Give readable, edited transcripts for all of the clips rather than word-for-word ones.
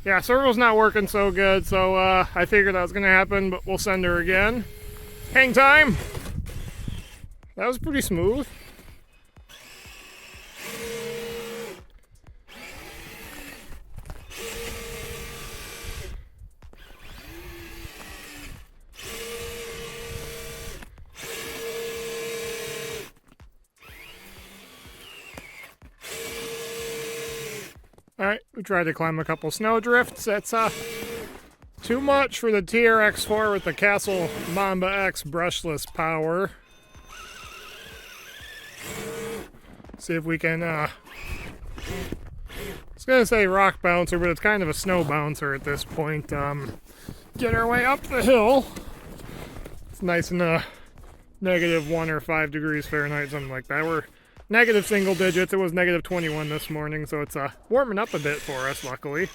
Yeah, servo's not working so good, so I figured that was gonna happen, but we'll send her again. Hang time! That was pretty smooth. Alright, we tried to climb a couple snow drifts. That's too much for the TRX4 with the Castle Mamba X brushless power. See if we can, I was gonna say rock bouncer, but it's kind of a snow bouncer at this point. Get our way up the hill. It's nice and -1 or 5 degrees Fahrenheit, something like that. We're negative single digits. It was negative 21 this morning, so it's warming up a bit for us, luckily.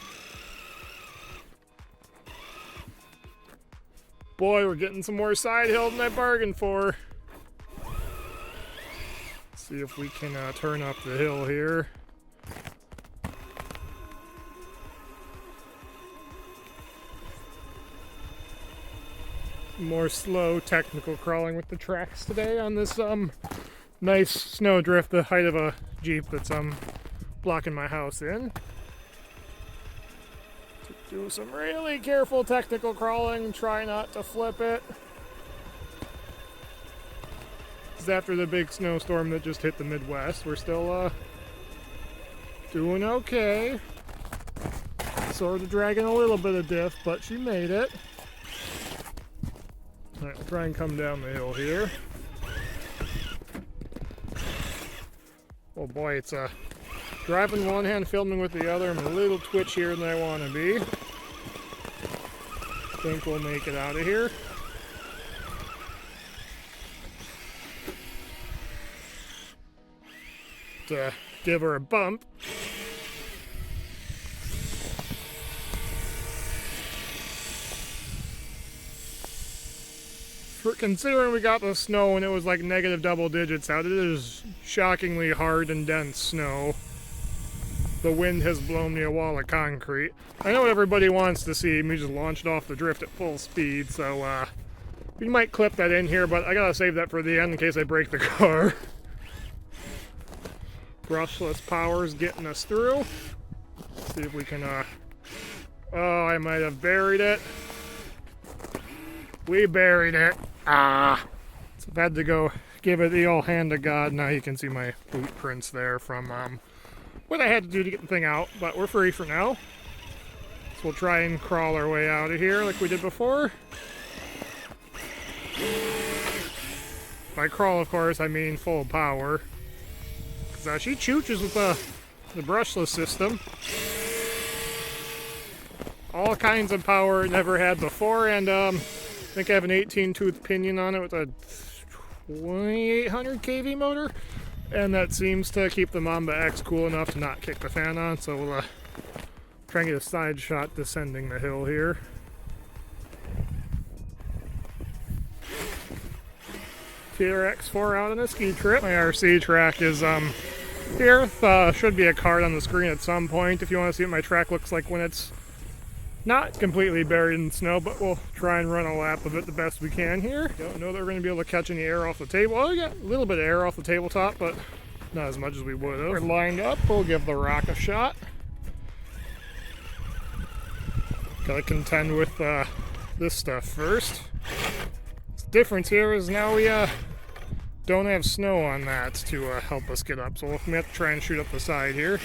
Boy, we're getting some more side hill than I bargained for. Let's see if we can turn up the hill here. More slow technical crawling with the Traxx today on this nice snow drift, the height of a Jeep that's blocking my house in. Do some really careful technical crawling, try not to flip it. This is after the big snowstorm that just hit the Midwest. We're still doing okay. Sort of dragging a little bit of diff, but she made it. Alright, we'll try and come down the hill here. Oh boy, it's driving one hand, filming with the other. I'm a little twitchier than I want to be. Think we'll make it out of here. To give her a bump. For considering we got the snow and it was like negative double digits out, it is shockingly hard and dense snow. The wind has blown me a wall of concrete. I know what everybody wants to see. We just launched off the drift at full speed, so we might clip that in here, but I gotta save that for the end in case I break the car. Brushless power's getting us through. Let's see if we can, oh, I might have buried it. We buried it. So I've had to go give it the old hand to God. Now you can see my boot prints there from what I had to do to get the thing out, but we're free for now. So we'll try and crawl our way out of here like we did before. By crawl, of course, I mean full power. Because she chooches with the brushless system. All kinds of power never had before, and I think I have an 18-tooth pinion on it with a 2800 kV motor, and that seems to keep the Mamba X cool enough to not kick the fan on, so we'll try and get a side shot descending the hill here. TRX4 out on a ski trip. My RC track is here. Should be a card on the screen at some point if you want to see what my track looks like when it's not completely buried in snow, but we'll try and run a lap of it the best we can here. Don't know that we're going to be able to catch any air off the table. Well, we got a little bit of air off the tabletop, but not as much as we would have. We're lined up. We'll give the rock a shot. Gotta contend with this stuff first. The difference here is now we don't have snow on that to help us get up, so we have to try and shoot up the side here.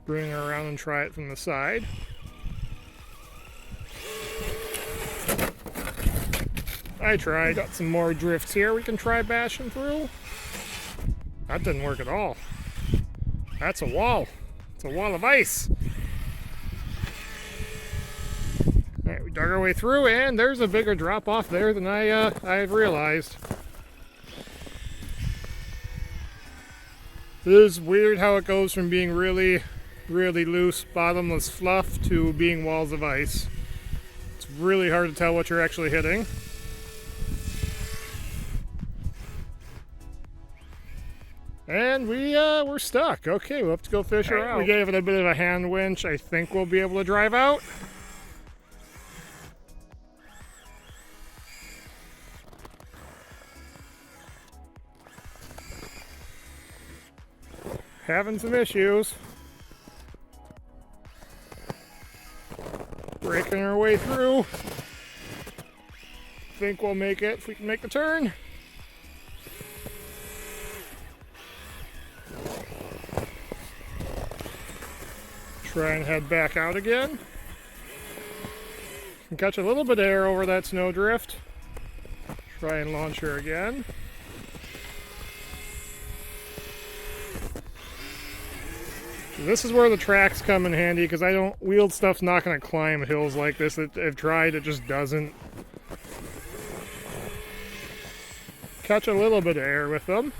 Bring her around and try it from the side. I tried. Got some more drifts here we can try bashing through. That didn't work at all. That's a wall. It's a wall of ice. Alright, we dug our way through, and there's a bigger drop off there than I've realized. It is weird how it goes from being really loose, bottomless fluff to being walls of ice. It's really hard to tell what you're actually hitting. And we're stuck. Okay, we'll have to go fish her out. We gave it a bit of a hand winch. I think we'll be able to drive out. Having some issues. Breaking our way through. Think we'll make it if we can make the turn. Try and head back out again. Can catch a little bit of air over that snowdrift. Try and launch her again. This is where the Traxx come in handy, because wheeled stuff's not going to climb hills like this. I've tried, it just doesn't. Catch a little bit of air with them.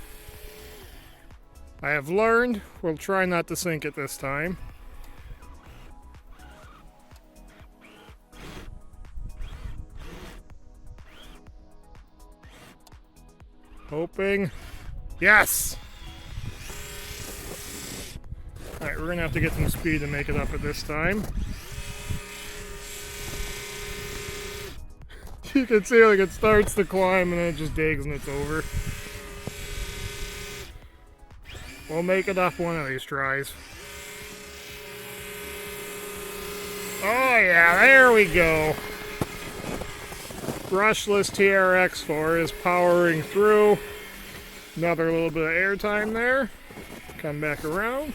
I have learned. We'll try not to sink it this time. Hoping. Yes! Alright, we're gonna have to get some speed to make it up at this time. You can see like it starts to climb and then it just digs and it's over. We'll make it up one of these tries. Oh yeah, there we go. Brushless TRX4 is powering through. Another little bit of air time there. Come back around.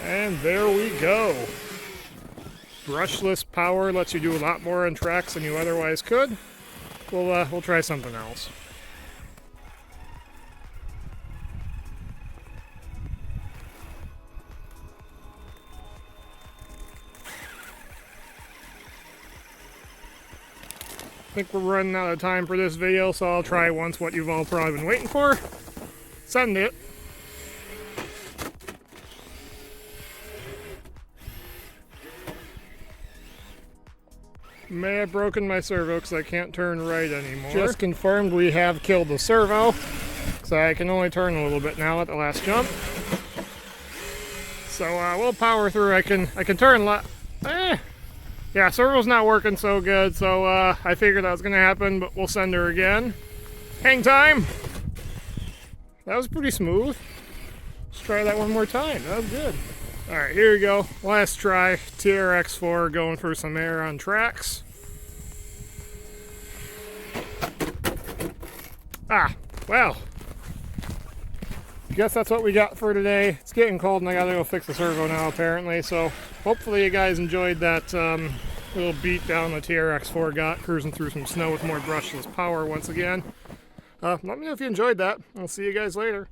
And there we go. Brushless power lets you do a lot more on Traxx than you otherwise could. We'll try something else. I think we're running out of time for this video, so I'll try once what you've all probably been waiting for. Send it. May have broken my servo because I can't turn right anymore. Just confirmed we have killed the servo, so I can only turn a little bit now at the last jump. So we'll power through. I can turn yeah, servo's not working so good, so I figured that was gonna happen, but we'll send her again. Hang time! That was pretty smooth. Let's try that one more time. That was good. Alright, here we go. Last try. TRX4 going for some air on Traxx. Well. Guess that's what we got for today. It's getting cold and I gotta go fix the servo now apparently, so hopefully you guys enjoyed that little beatdown the TRX4 got, cruising through some snow with more brushless power once again. Let me know if you enjoyed that. I'll see you guys later.